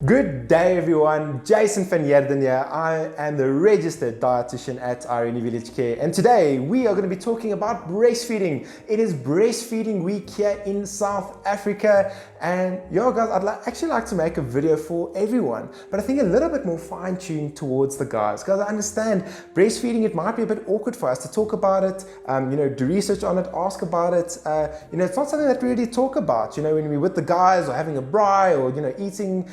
Good day everyone, Jason van Yerden here. I am the registered dietitian at Irene Village Care, and today we are going to be talking about breastfeeding. It is breastfeeding week here in South Africa, and yo guys, I'd actually like to make a video for everyone, but I think a little bit more fine-tuned towards the guys. Guys, I understand breastfeeding, it might be a bit awkward for us to talk about it, do research on it, ask about it. It's not something that we really talk about, when we're with the guys or having a braai or, eating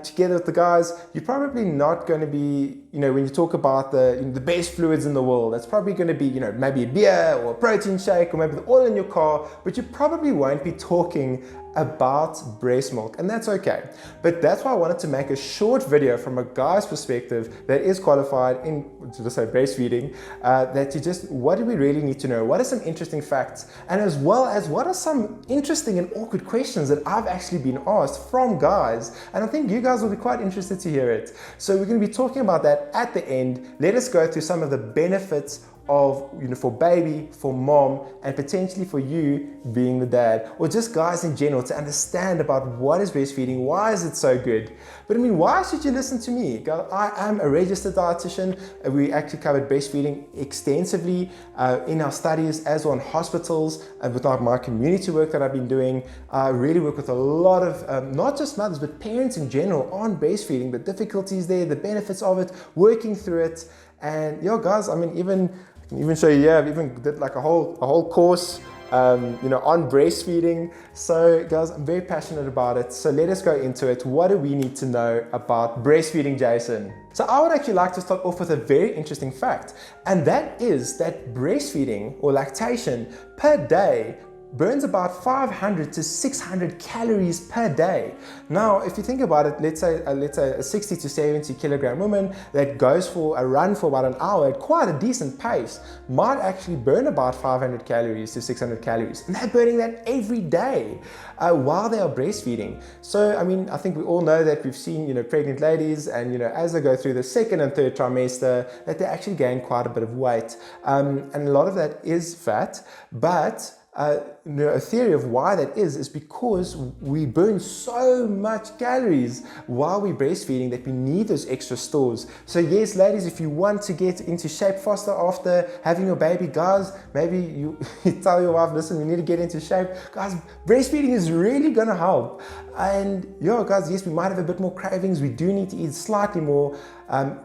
together with the guys. You're probably not going to be, when you talk about the best fluids in the world, that's probably going to be, maybe a beer or a protein shake or maybe the oil in your car, but you probably won't be talking about breast milk, and that's okay. But that's why I wanted to make a short video from a guy's perspective that is qualified in, to say, breastfeeding, what do we really need to know? What are some interesting facts? And as well as what are some interesting and awkward questions that I've actually been asked from guys? And I think you guys will be quite interested to hear it. So we're going to be talking about that at the end. Let us go through some of the benefits of, for baby, for mom, and potentially for you being the dad, or just guys in general, to understand about what is breastfeeding, why is it so good. But I mean, why should you listen to me? I am a registered dietitian. We actually covered breastfeeding extensively in our studies, as well in hospitals, and with my community work that I've been doing. I really work with a lot of, not just mothers, but parents in general on breastfeeding, the difficulties there, the benefits of it, working through it. And guys, I mean, I can even show you here, I've even did like a whole course on breastfeeding. So guys, I'm very passionate about it. So let us go into it. What do we need to know about breastfeeding, Jason? So I would actually like to start off with a very interesting fact, and that is that breastfeeding or lactation per day burns about 500 to 600 calories per day. Now, if you think about it, let's say a 60 to 70 kilogram woman that goes for a run for about an hour at quite a decent pace might actually burn about 500 calories to 600 calories. And they're burning that every day while they are breastfeeding. So, I mean, I think we all know that we've seen, pregnant ladies and, as they go through the second and third trimester, that they actually gain quite a bit of weight. And a lot of that is fat, but a theory of why that is because we burn so much calories while we're breastfeeding that we need those extra stores. So yes, ladies, if you want to get into shape faster after having your baby, guys, maybe you tell your wife, listen, we need to get into shape. Guys, breastfeeding is really gonna help. And guys, yes, we might have a bit more cravings. We do need to eat slightly more.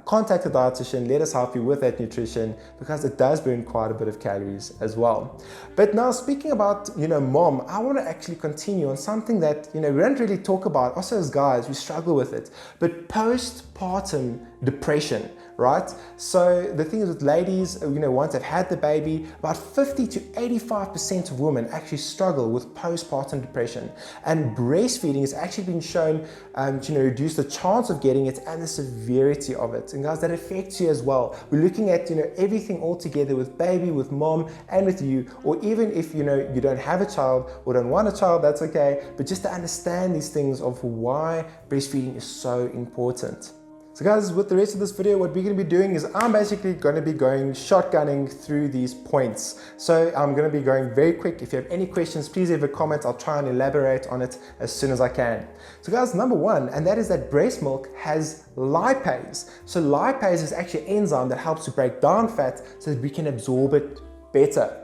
Contact a dietitian, let us help you with that nutrition, because it does burn quite a bit of calories as well. But now, speaking about mom, I want to actually continue on something that we don't really talk about. Also, as guys, we struggle with it, but postpartum depression, right? So the thing is with ladies, once they've had the baby, about 50 to 85% of women actually struggle with postpartum depression, and breastfeeding has actually been shown to reduce the chance of getting it and the severity of it. And guys, that affects you as well. We're looking at everything all together, with baby, with mom, and with you. Or even if you don't have a child or don't want a child, that's okay, but just to understand these things of why breastfeeding is so important. So guys, with the rest of this video, what we're going to be doing is I'm basically going to be going shotgunning through these points. So I'm going to be going very quick. If you have any questions, please leave a comment. I'll try and elaborate on it as soon as I can. So guys, number one, and that is that breast milk has lipase. So lipase is actually an enzyme that helps to break down fat so that we can absorb it better.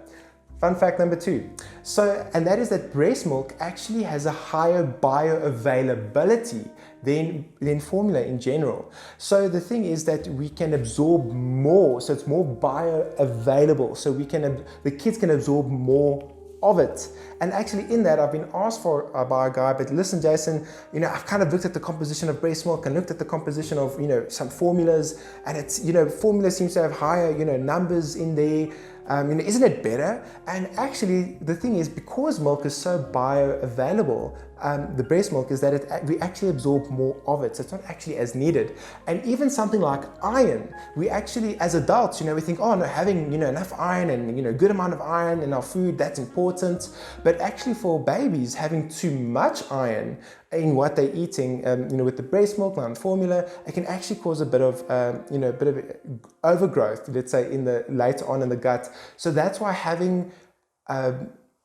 Fun fact number two. And that is that breast milk actually has a higher bioavailability than formula in general. So the thing is that we can absorb more, so it's more bioavailable. So the kids can absorb more of it. And actually in that, I've been asked by a guy, but listen, Jason, I've kind of looked at the composition of breast milk and looked at the composition of, some formulas, and it's, formula seems to have higher, numbers in there. Isn't it better? And actually, the thing is, because milk is so bioavailable, the breast milk, is that we actually absorb more of it, so it's not actually as needed. And even something like iron, we actually, as adults, we think, oh no, having enough iron and a good amount of iron in our food, that's important. But actually, for babies, having too much iron in what they're eating, with the breast milk and formula, it can actually cause a bit of overgrowth, let's say, later on in the gut. So that's why having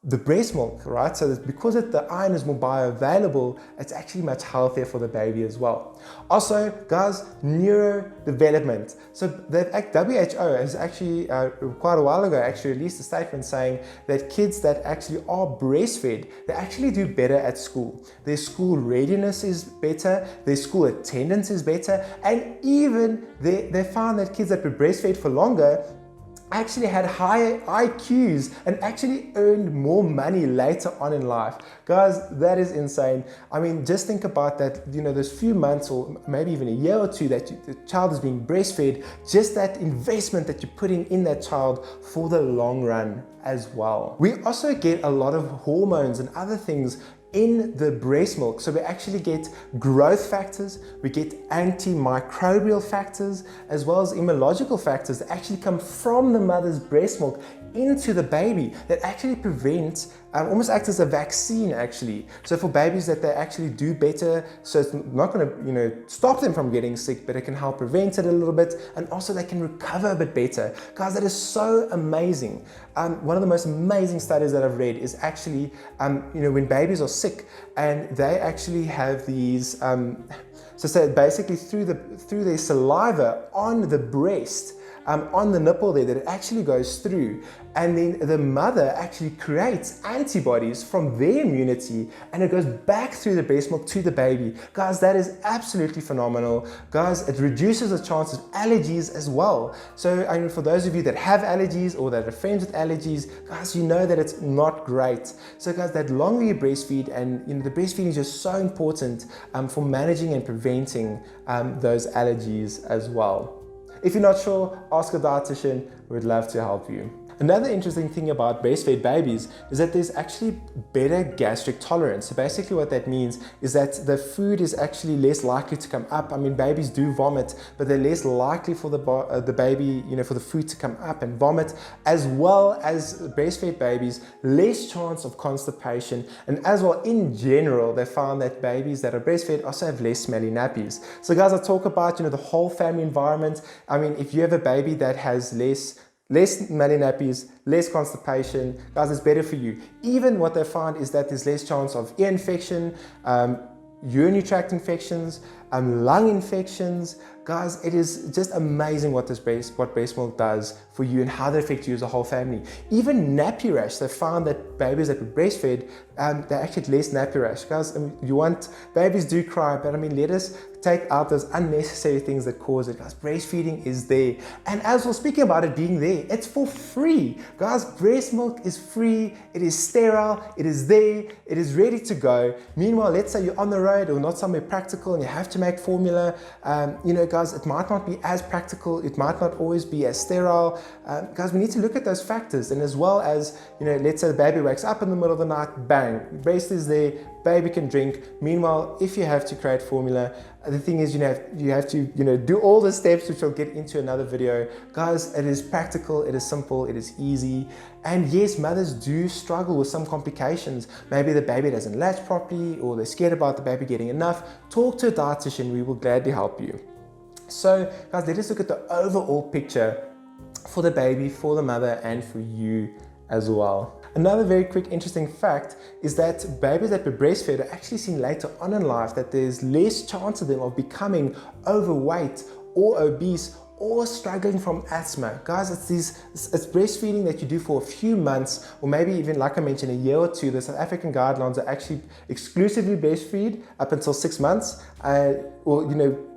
the breast milk, right? So that because the iron is more bioavailable, it's actually much healthier for the baby as well. Also, guys, neurodevelopment. So the WHO has actually quite a while ago actually released a statement saying that kids that actually are breastfed, they actually do better at school. Their school readiness is better, their school attendance is better, and even they found that kids that were breastfed for longer actually had higher IQs and actually earned more money later on in life. Guys, that is insane. I mean, just think about that, those few months or maybe even a year or two that the child is being breastfed, just that investment that you're putting in that child for the long run as well. We also get a lot of hormones and other things in the breast milk. So we actually get growth factors, we get antimicrobial factors, as well as immunological factors that actually come from the mother's breast milk into the baby that actually prevent, almost act as a vaccine actually. So for babies that they actually do better, so it's not gonna stop them from getting sick, but it can help prevent it a little bit, and also they can recover a bit better. Guys, that is so amazing. One of the most amazing studies that I've read is actually, when babies are sick and they actually have these, so basically through their saliva on the breast, on the nipple there, that it actually goes through, and then the mother actually creates antibodies from their immunity, and it goes back through the breast milk to the baby. Guys, that is absolutely phenomenal. Guys, it reduces the chance of allergies as well. So I mean, for those of you that have allergies or that are friends with allergies, guys, you know that it's not great. So guys, that longer you breastfeed, and the breastfeeding is just so important for managing and preventing those allergies as well. If you're not sure, ask a dietitian. We'd love to help you. Another interesting thing about breastfed babies is that there's actually better gastric tolerance. So basically what that means is that the food is actually less likely to come up. I mean, babies do vomit, but they're less likely for the baby, for the food to come up and vomit, as well as breastfed babies, less chance of constipation. And as well, in general, they found that babies that are breastfed also have less smelly nappies. So guys, I talk about, the whole family environment. I mean, if you have a baby that has less smelly nappies, less constipation, guys, it's better for you. Even what they found is that there's less chance of ear infection, urinary tract infections, lung infections. Guys, it is just amazing what breast milk does for you and how that affects you as a whole family. Even nappy rash, they found that babies that were breastfed, they actually had less nappy rash. Guys, babies do cry, but let us take out those unnecessary things that cause it. Guys, breastfeeding is there. And as well, speaking about it being there, it's for free. Guys, breast milk is free, it is sterile, it is there, it is ready to go. Meanwhile, let's say you're on the road or not somewhere practical and you have to make formula, guys, it might not be as practical, it might not always be as sterile. Guys, we need to look at those factors, and as well as, let's say the baby wakes up in the middle of the night, bang, breast is there, baby can drink. Meanwhile, if you have to create formula, the thing is, you have to do all the steps, which we'll get into another video. Guys, it is practical, it is simple, it is easy. And yes, mothers do struggle with some complications. Maybe the baby doesn't latch properly, or they're scared about the baby getting enough. Talk to a dietitian, we will gladly help you. So guys, let us look at the overall picture for the baby, for the mother, and for you as well. Another very quick interesting fact is that babies that were breastfed are actually seen later on in life that there's less chance of them of becoming overweight or obese or struggling from asthma. Guys, it's breastfeeding that you do for a few months, or maybe even, like I mentioned, a year or two. The South African guidelines are actually exclusively breastfeed up until 6 months,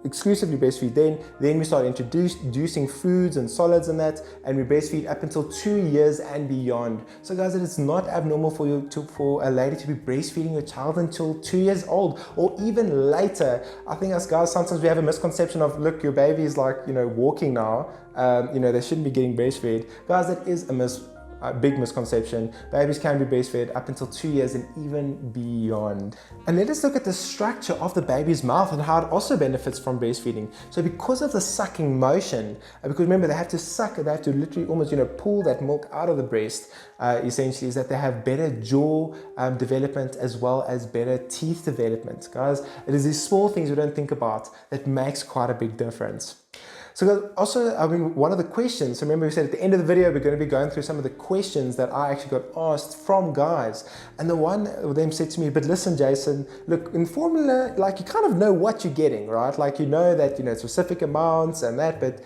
exclusively breastfeed. Then we start introducing foods and solids and that, and we breastfeed up until 2 years and beyond. So guys, it is not abnormal for a lady to be breastfeeding her child until 2 years old, or even later. I think us guys, sometimes we have a misconception of, look, your baby is like, walking now, they shouldn't be getting breastfed. Guys, that is a big misconception. Babies can be breastfed up until 2 years and even beyond. And let us look at the structure of the baby's mouth and how it also benefits from breastfeeding. So because of the sucking motion, because remember, they have to suck, they have to literally almost pull that milk out of the breast, essentially, is that they have better jaw development as well as better teeth development. Guys, it is these small things we don't think about that makes quite a big difference. So also, I mean, one of the questions, so remember we said at the end of the video, we're going to be going through some of the questions that I actually got asked from guys. And the one of them said to me, but listen, Jason, look, in formula, like you kind of know what you're getting, right? Like you know that, specific amounts and that, but,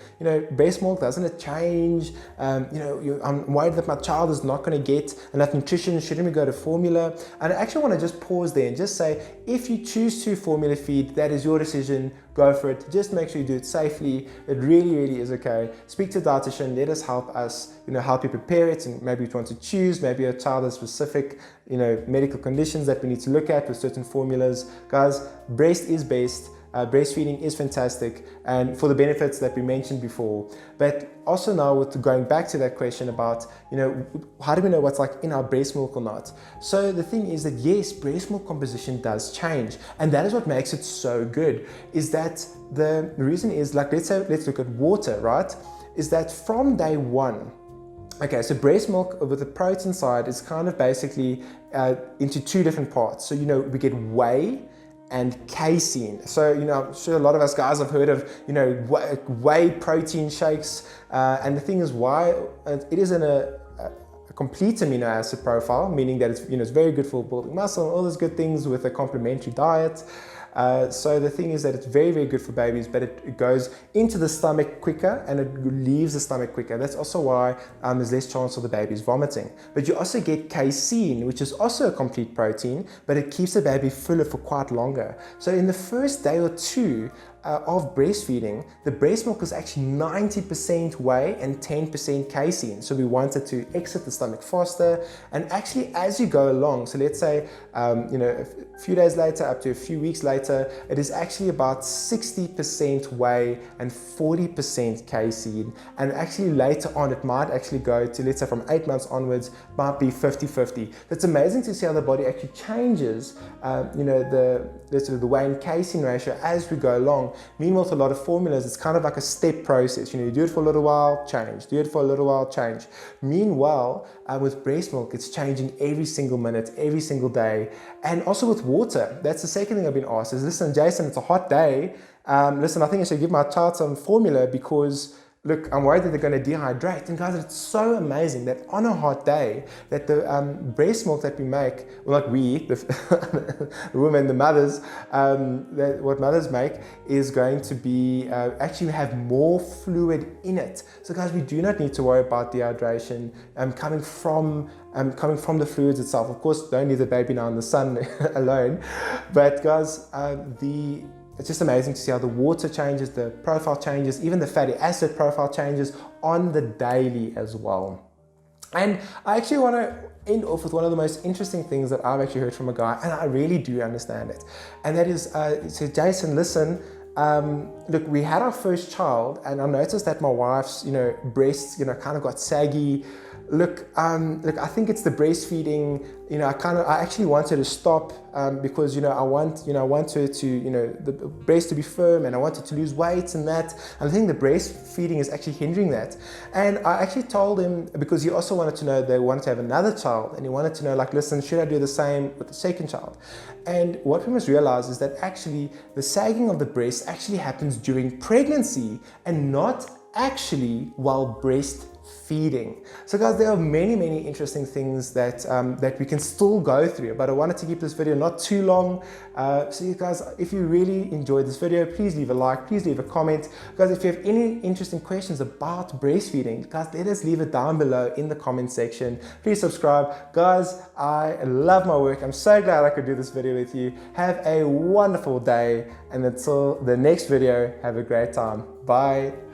breast milk, doesn't it change? I'm worried that my child is not going to get enough nutrition. Shouldn't we go to formula? And I actually want to just pause there and just say, if you choose to formula feed, that is your decision. Go for it. Just make sure you do it safely. It really, really is okay. Speak to a dietitian. Let us help help you prepare it. And maybe you want to choose, maybe a child has specific, medical conditions that we need to look at with certain formulas. Guys, breast is best. Breastfeeding is fantastic, and for the benefits that we mentioned before. But also now with going back to that question about, how do we know what's like in our breast milk or not? So the thing is that yes, breast milk composition does change, and that is what makes it so good, is that the reason is, like, let's look at water, right? Is that from day one, okay, so breast milk with the protein side is kind of basically into two different parts. So, we get whey and casein. So, I'm sure a lot of us guys have heard of, whey protein shakes. And the thing is why it is in a complete amino acid profile, meaning that it's very good for building muscle and all those good things with a complementary diet. So the thing is that it's very, very good for babies, but it goes into the stomach quicker and it leaves the stomach quicker. That's also why there's less chance of the baby's vomiting. But you also get casein, which is also a complete protein, but it keeps the baby fuller for quite longer. So in the first day or two of breastfeeding, the breast milk is actually 90% whey and 10% casein. So we want it to exit the stomach faster. And actually, as you go along, so let's say, a few days later, up to a few weeks later, it is actually about 60% whey and 40% casein. And actually later on, it might actually go to, let's say from 8 months onwards, might be 50-50. It's amazing to see how the body actually changes, the whey and casein ratio as we go along. Meanwhile, with a lot of formulas, it's kind of like a step process. You do it for a little while, change. Do it for a little while, change. Meanwhile, with breast milk, it's changing every single minute, every single day. And also with water, that's the second thing I've been asked is, listen, Jason, it's a hot day. Listen, I think I should give my child some formula because, look, I'm worried that they're going to dehydrate. And guys, it's so amazing that on a hot day, that the breast milk that we make, well, not we, the women, the mothers, that what mothers make is going to be actually have more fluid in it. So guys, we do not need to worry about dehydration coming from the fluids itself. Of course, don't leave the baby now in the sun alone. But guys, it's just amazing to see how the water changes, the profile changes, even the fatty acid profile changes on the daily as well. And I actually want to end off with one of the most interesting things that I've actually heard from a guy, and I really do understand it. And that is, he said, Jason, listen, look, we had our first child, and I noticed that my wife's, breasts, kind of got saggy. Look, I think it's the breastfeeding. I actually want her to stop because I want her to the breast to be firm, and I want her to lose weight and that. And I think the breastfeeding is actually hindering that. And I actually told him, because he also wanted to know, they wanted to have another child, and he wanted to know, like, listen, should I do the same with the second child? And what we must realize is that actually the sagging of the breast actually happens during pregnancy and not actually while breastfeeding. So guys, there are many, many interesting things that that we can still go through, but I wanted to keep this video not too long. So you guys, if you really enjoyed this video, please leave a like, please leave a comment. Guys, if you have any interesting questions about breastfeeding, guys, let us leave it down below in the comment section. Please subscribe. Guys, I love my work. I'm so glad I could do this video with you. Have a wonderful day, and until the next video, have a great time. Bye.